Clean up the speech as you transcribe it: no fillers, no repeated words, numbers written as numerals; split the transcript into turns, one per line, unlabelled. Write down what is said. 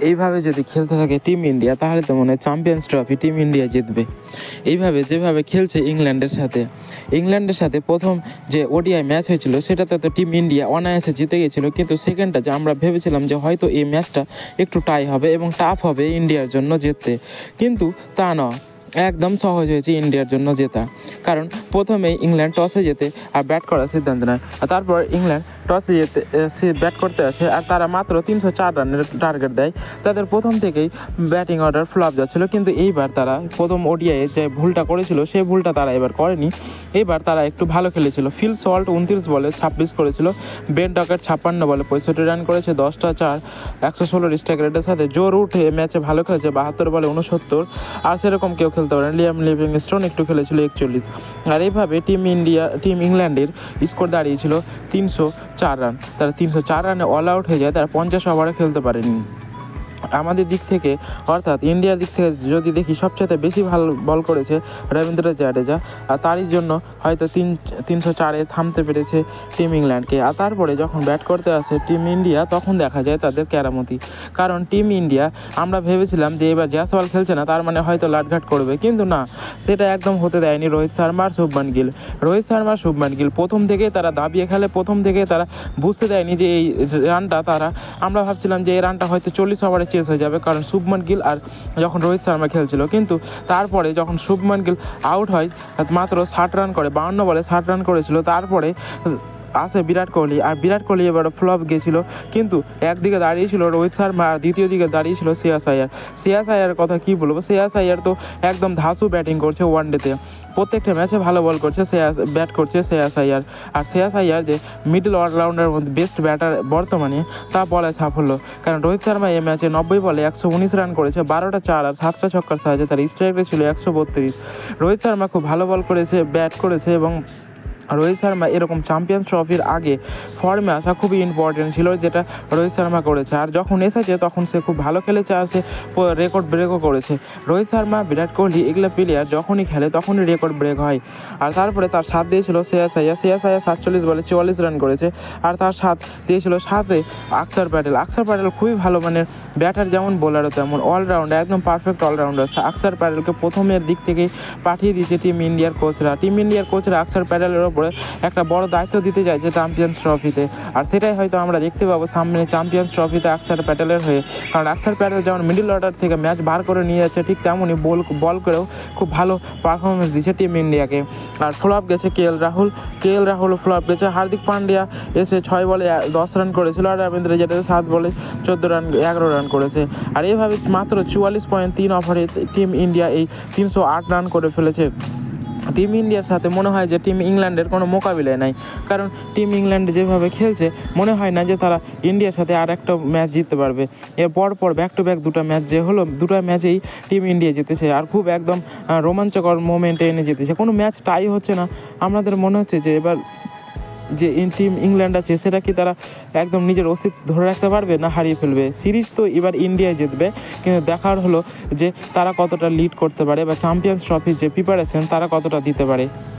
এইভাবে যদি খেলতে থাকে টিম ইন্ডিয়া তাহলে তো মনে হয় চ্যাম্পিয়ন্স ট্রফি টিম ইন্ডিয়া জিতবে। এইভাবে যেভাবে খেলছে ইংল্যান্ডের সাথে প্রথম যে ওডিআই ম্যাচ হয়েছিল সেটাতে তো টিম ইন্ডিয়া অনায়াসে জিতে গেছিলো, কিন্তু সেকেন্ডটা যে আমরা ভেবেছিলাম যে হয়তো এই ম্যাচটা একটু টাই হবে এবং টাফ হবে ইন্ডিয়ার জন্য জিততে, কিন্তু তা নয়, একদম সহজ হয়েছে ইন্ডিয়ার জন্য জেতা। কারণ প্রথমেই ইংল্যান্ড টসে যেতে আর ব্যাট করার সিদ্ধান্ত নেয়, আর তারপর ইংল্যান্ড টসে যেতে ব্যাট করতে আসে আর তারা মাত্র 304 রানের টার্গেট দেয়। তাদের প্রথম থেকেই ব্যাটিং অর্ডার ফ্লপ যাচ্ছিলো, কিন্তু এইবার তারা প্রথম ওডিআইয়ে যে ভুলটা করেছিল সেই ভুলটা তারা এবার করেনি। এইবার তারা একটু ভালো খেলেছিল। ফিল সল্ট 29 বলে 26 করেছিল, বেন ডকেট 56 বলে 65 রান করেছে, 10টা 4, 116 স্ট্রাইক রেটের সাথে। জো রুট ম্যাচে ভালো খেলেছে, 72 বলে 69, আর সেরকম কেউ খেলতে পারেন। লিয়াম লিভিংস্টোন একটু খেলেছিল 41। আর এইভাবে টিম ইংল্যান্ডের স্কোর দাঁড়িয়েছিল 304 রান। তারা 304 রানে অল আউট হয়ে যায়, তারা 50 ওভারে খেলতে পারেনি। আমাদের দিক থেকে অর্থাৎ ইন্ডিয়ার দিক থেকে যদি দেখি সবচেয়ে বেশি ভালো বল করেছে রবীন্দ্র জাডেজা, আর তারই জন্য হয়তো 304-এ থামতে পেরেছে টিম ইংল্যান্ডকে। আর তারপরে যখন ব্যাট করতে আসে টিম ইন্ডিয়া তখন দেখা যায় তাদের কেরামতি। কারণ টিম ইন্ডিয়া আমরা ভেবেছিলাম যে এবার জয়সওয়াল খেলছে না তার মানে হয়তো লাটঘাট করবে, কিন্তু না, সেটা একদম হতে দেয়নি রোহিত শর্মা আর শুভমান গিল প্রথম থেকে তারা দাবিয়ে খেলে। প্রথম থেকে তারা বুঝতে দেয়নি যে এই রানটা আমরা ভাবছিলাম যে এই রানটা হয়তো 40 ওভারে চেস হয়ে যাবে, কারণ শুভমান গিল আর যখন রোহিত শর্মা খেলছিল। কিন্তু তারপরে যখন শুভমান গিল আউট হয় মাত্র 60 রান করে, 52 বলে 60 রান করেছিল, তারপরে আসে বিরাট কোহলি। আর বিরাট কোহলি এবার ফ্লপ গেছিল, কিন্তু একদিকে দাঁড়িয়েছিল রোহিত শর্মা আর দ্বিতীয় দিকে দাঁড়িয়েছিল শ্রেয়াস আইয়ার কথা কি বলবো। শ্রেয়াস আইয়ার তো একদম ধাসু ব্যাটিং করছে ওয়ানডেতে, প্রত্যেকটা ম্যাচে ভালো বল করছে, ব্যাট করছে শ্রেয়াস আইয়ার। আর শ্রেয়াস আইয়ার যে মিডল অলরাউন্ডারের মধ্যে বেস্ট ব্যাটার বর্তমানে, তা বলে সাফল্য। কারণ রোহিত শর্মা এই ম্যাচে 90 বলে 119 রান করেছে, 12টা 4 আর 7টা ছক্কার সাহায্যে। তার স্ট্রাইক রেট ছিল 132। রোহিত শর্মা খুব ভালো বল করেছে, ব্যাট করেছে, এবং রোহিত শর্মা এরকম চ্যাম্পিয়ন্স ট্রফির আগে ফর্মে আসা খুবই ইম্পর্টেন্ট ছিল, যেটা রোহিত শর্মা করেছে। আর যখন এসেছে তখন সে খুব ভালো খেলেছে, আর সে রেকর্ড ব্রেকও করেছে। রোহিত শর্মা, বিরাট কোহলি এগুলো প্লেয়ার যখনই খেলে তখনই রেকর্ড ব্রেক হয়। আর তারপরে তার সাথ দিয়েছিল শ্রেয়াস আইয়ার 47 বলে 44 রান করেছে, আর তার সাথ দিয়েছিল সাথে আকসার প্যাটেল খুবই ভালো মানের ব্যাটার, যেমন বোলারও তেমন অলরাউন্ডার, একদম পারফেক্ট অলরাউন্ডার। আকসার প্যাটেলকে প্রথমের দিক থেকেই পাঠিয়ে দিয়েছে টিম ইন্ডিয়ার কোচরা আকসার প্যাটেলের ওপরে একটা বড় দায়িত্ব দিতে চাইছে চ্যাম্পিয়ন্স ট্রফিতে। আর সেটাই হয়তো আমরা দেখতে পাবো সামনে চ্যাম্পিয়ন্স ট্রফিতে আকসার প্যাটেলের হয়ে। কারণ আকসার প্যাটেল যেমন মিডল অর্ডার থেকে ম্যাচ বার করে নিয়ে যাচ্ছে, ঠিক তেমনই বল করেও খুব ভালো পারফরমেন্স দিচ্ছে টিম ইন্ডিয়াকে। আর ফ্লপ গেছে কেএল রাহুল ফ্লপ গেছে। হার্দিক পান্ডিয়া এসে 6 বলে 10 রান করেছিল, আর রবীন্দ্র জাডেজা 7 বলে 11 রান করেছে। আর এইভাবে মাত্র 44.3 ওভারে টিম ইন্ডিয়া এই 308 রান করে ফেলেছে। টিম ইন্ডিয়ার সাথে মনে হয় যে টিম ইংল্যান্ডের কোনো মোকাবিলায় নাই, কারণ টিম ইংল্যান্ড যেভাবে খেলছে মনে হয় না যে তারা ইন্ডিয়ার সাথে আর একটা ম্যাচ জিততে পারবে। এর পর ব্যাক টু ব্যাক দুটো ম্যাচ যে হলো, দুটো ম্যাচেই টিম ইন্ডিয়া জিতেছে, আর খুব একদম রোমাঞ্চকর মোমেন্টে এনে জিতেছে। কোনো ম্যাচ টাই হচ্ছে না। আমাদের মনে হচ্ছে যে এবার যে টিম ইংল্যান্ড আছে সেটা কি তারা একদম নিজের অস্তিত্ব ধরে রাখতে পারবে না হারিয়ে ফেলবে। সিরিজ তো এবার ইন্ডিয়ায় জিতবে, কিন্তু দেখার হলো যে তারা কতটা লিড করতে পারে বা চ্যাম্পিয়ন্স ট্রফির যে প্রিপারেশন তারা কতটা দিতে পারে।